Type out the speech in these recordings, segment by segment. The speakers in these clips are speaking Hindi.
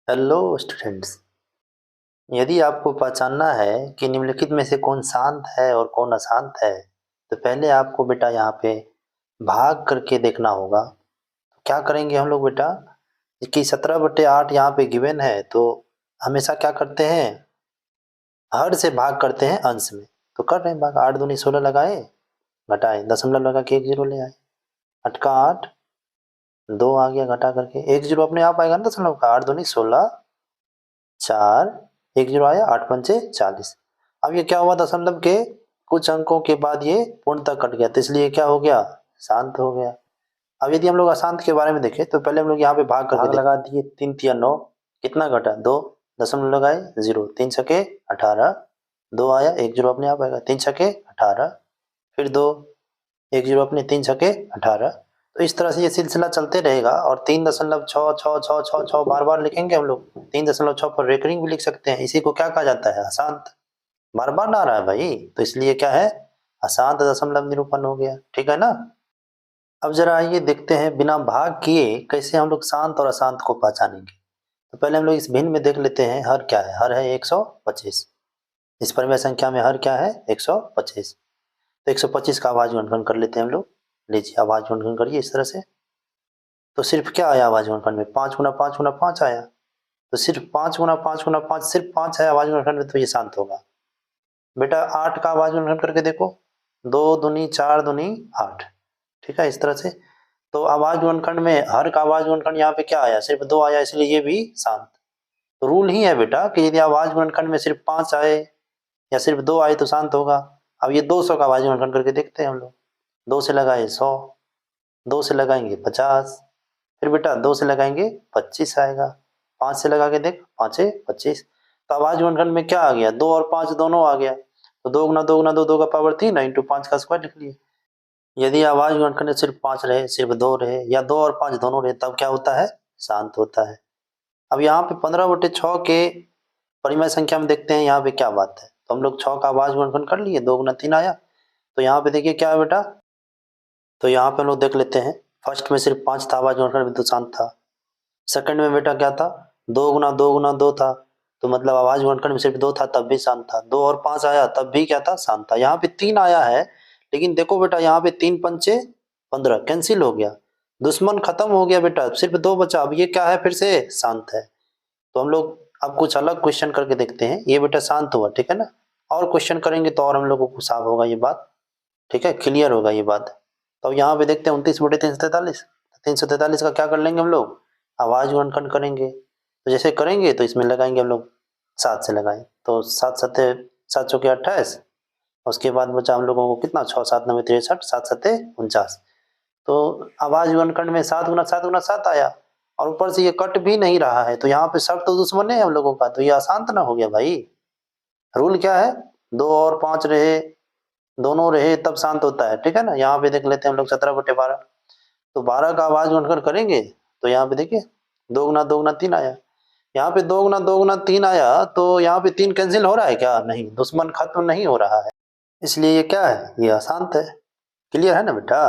Hello students. यदि आपको पहचानना है कि निम्नलिखित में से कौन शांत है और कौन अशांत है, तो पहले आपको बेटा यहाँ पे भाग करके देखना होगा। तो क्या करेंगे हम लोग बेटा कि 17/8 यहाँ पे गिवन है, तो हमेशा क्या करते हैं, हर से भाग करते हैं अंश में। तो कर रहे हैं भाग, 8 दूनी 16 लगाए, घटाए, दशमलव लगा के 1 जीरो ले आए, 8 का 8, 2 आ गया, घटा करके 1 जीरो अपने आप आएगा ना दशमलव का, 8 दूनी 16, 4, 1 जीरो आया, 8 पंचे 40। अब ये क्या हुआ, दशमलव के कुछ अंकों के बाद ये पूर्णतः कट गया, तो इसलिए क्या हो गया, शांत हो गया। अब यदि हम लोग अशांत के बारे में देखें तो पहले हम लोग यहाँ पे भाग करके लगा दिए, 3 तिया 9, कितना घटा 2, दशमलव लगाए 0, 3 छके 18, 2 आया, 1 जीरो अपने आप आएगा, 3 छके 18, फिर 2, 1 जीरो अपने 3 छके 18। तो इस तरह से ये सिलसिला चलते रहेगा और 3.66666 बार बार लिखेंगे हम लोग। 3.6 पर रेकरिंग भी लिख सकते हैं, इसी को क्या कहा जाता है, अशांत। बार बार ना आ रहा है भाई, तो इसलिए क्या है, अशांत दशमलव निरूपण हो गया। ठीक है ना। अब जरा आइए देखते हैं बिना भाग किए कैसे हम लोग शांत और अशांत को पहचानेंगे। तो पहले हम लोग इस भिन्न में देख लेते हैं, हर क्या है, हर है 125। इस परिमेय संख्या में हर क्या है, 125। तो 125 का आवाज गुणनखंड कर लेते हैं हम लोग। लीजिए आवाज गुणनखंड करिए इस तरह से। तो सिर्फ क्या आया आवाज गुणनखंड में, 5 गुना 5 गुना 5 आया। तो सिर्फ 5 गुना 5 गुना 5, सिर्फ 5 है आवाज गुणनखंड में, तो ये शांत होगा। बेटा 8 का आवाज गुणनखंड करके देखो, 2 दूनी 4 दूनी 8। ठीक है, इस तरह से। तो आवाज गुणनखंड में हर का आवाज गुणनखंड यहाँ पे क्या आया, सिर्फ 2 आया, इसलिए ये भी शांत। तो रूल ही है बेटा कि यदि आवाज गुणनखंड में सिर्फ 5 आए या सिर्फ 2 आए तो शांत होगा। अब ये 200 का आवाज गुणनखंड करके देखते हैं हम लोग। 2 से लगाए 100, 2 से लगाएंगे 50, फिर बेटा 2 से लगाएंगे 25 आएगा, 5 से लगा के देख, 5 25। तो आवाज गुणनखंड में क्या आ गया, 2 और 5 दोनों आ गया। तो 2 गुना 2 गुना 2, 2 का पावर 3 इंटू 5 का स्क्वायर लिख लिए। यदि आवाज गुणनखंड में सिर्फ 5 रहे, सिर्फ 2 रहे, या 2 और 5 दोनों रहे, तब क्या होता है, शांत होता है। अब यहाँ पे 15/6 के परिमेय संख्या में देखते हैं यहाँ पे क्या बात है। तो हम लोग 6 का आवाज गुणनखंड कर लिए, 2 गुना 3 आया। तो यहाँ पे देखिए क्या है बेटा, तो यहाँ पे हम लोग देख लेते हैं। फर्स्ट में सिर्फ 5 था, आवाज गुणनखंड में तो शांत था। सेकंड में बेटा क्या था, 2 गुना 2 गुना 2 था, तो मतलब आवाज गुणनखंड में सिर्फ 2 था तब भी शांत था। 2 और 5 आया तब भी क्या था, शांत था। यहाँ पे 3 आया है, लेकिन देखो बेटा यहाँ पे 3 पंचे 15 कैंसिल हो गया, दुश्मन खत्म हो गया बेटा, सिर्फ 2 बचा। अब ये क्या है, फिर से शांत है। तो हम लोग अब कुछ अलग क्वेश्चन करके देखते हैं। ये बेटा शांत हुआ, ठीक है ना। और क्वेश्चन करेंगे तो और हम लोगों को साफ होगा ये बात, ठीक है, क्लियर होगा ये बात। तो यहाँ पे देखते हैं 29/343। 343 का क्या कर लेंगे हम लोग, आवाज गुणनखंड करेंगे। तो जैसे करेंगे तो इसमें लगाएंगे हम लोग, 7 से लगाएं, तो 7 सत्ते 7 चौके 28। उसके बाद बचा हम लोगों को कितना, 6 7 9 63, 7 सत्ते 49। तो आवाज गुणनखंड में 7 गुना 7 गुना 7 आया, और ऊपर से ये कट भी नहीं रहा है, तो यहाँ पे सब तो दुश्मन है हम लोगों का, तो ये अशांत ना हो गया भाई। रूल क्या है, 2 और 5 रहे, दोनों रहे तब शांत होता है, ठीक है ना। यहाँ पे देख लेते हैं हम लोग 17/12। तो 12 का आवाज गुणनखंड करेंगे, तो यहाँ पे देखिए 2 गुना 2 गुना 3 आया। यहाँ पे 2 गुना 2 गुना 3 आया, तो यहाँ पे 3 कैंसिल हो रहा है क्या, नहीं, दुश्मन खत्म नहीं हो रहा है, इसलिए ये क्या है, ये अशांत है। क्लियर है ना बेटा,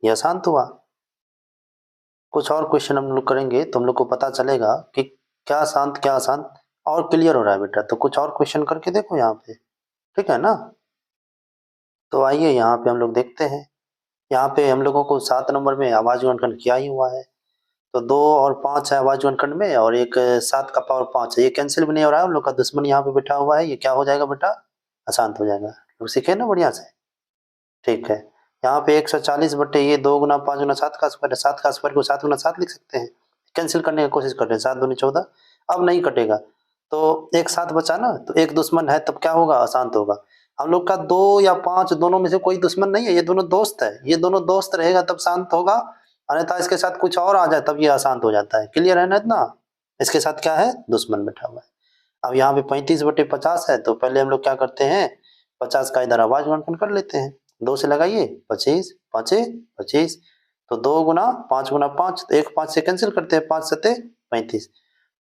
ये अशांत हुआ। कुछ और क्वेश्चन हम लोग करेंगे तो हम लोग को पता चलेगा कि क्या शांत क्या अशांत, और क्लियर हो रहा है बेटा। तो कुछ और क्वेश्चन करके देखो यहाँ पे, ठीक है ना। तो आइए यहाँ पे हम लोग देखते हैं। यहाँ पे हम लोगों को 7 नंबर में आवाज गुणनखंड किया ही हुआ है। तो 2 और 5 है आवाज गुणनखंड में, और एक 7 का पावर 5 है, ये कैंसिल भी नहीं हो रहा है। हम लोग का दुश्मन यहाँ पे बैठा हुआ है, ये क्या हो जाएगा बेटा, अशांत हो जाएगा। लोग सीखे ना बढ़िया से, ठीक है। यहाँ पे 140 बटे ये 2 गुना 5 गुना 7 का स्क्वायर है, 7 का स्क्वायर को 7 गुना 7 लिख सकते हैं। कैंसिल करने की कोशिश कर रहे हैं, 7 दूनी 14, अब नहीं कटेगा। तो एक 7 बचा ना, तो एक दुश्मन है, तब क्या होगा, अशांत होगा। हम लोग का 2 या 5 दोनों में से कोई दुश्मन नहीं है, ये दोनों दोस्त है, ये दोनों दोस्त रहेगा तब शांत होगा, अन्यथा इसके साथ कुछ और आ जाए तब ये अशांत हो जाता है। क्लियर है ना इतना। इसके साथ क्या है, दुश्मन बैठा हुआ है। अब यहाँ पे 35/50 है, तो पहले हम लोग क्या करते हैं, 50 का इधर आवाज गुणनखंड कर लेते हैं। 2 से लगाइए 25, 5 25, तो 2 गुना 5 गुना 5, तो एक 5 से कैंसिल करते हैं, 5 सत्ते 35।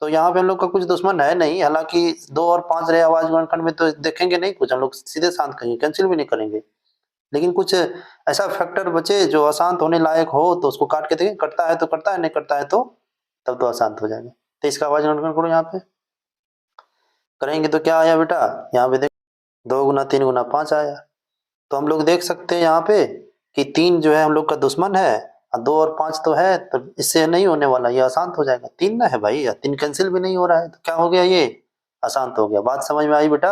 तो यहाँ पे हम लोग का कुछ दुश्मन है नहीं, हालांकि 2 और 5 रहे आवाज गुणनखंड में, तो देखेंगे नहीं कुछ, हम लोग सीधे शांत करेंगे, कैंसिल भी नहीं करेंगे। लेकिन कुछ ऐसा फैक्टर बचे जो अशांत होने लायक हो, तो उसको काट के देखें, कटता है तो करता है, नहीं करता है तो तब तो अशांत हो जाएगा। तो इसका आवाज नोट करो यहाँ पे। करेंगे तो क्या आया बेटा, यहाँ पे देखो 2 गुना 3 गुना 5 आया। तो हम लोग देख सकते हैं यहाँ पे कि 3 जो है हम लोग का दुश्मन है और 2 और 5 तो है, तो इससे नहीं होने वाला, ये अशांत हो जाएगा। 3 ना है भाई, 3 कैंसिल भी नहीं हो रहा है, तो क्या हो गया, ये अशांत हो गया। बात समझ में आई बेटा?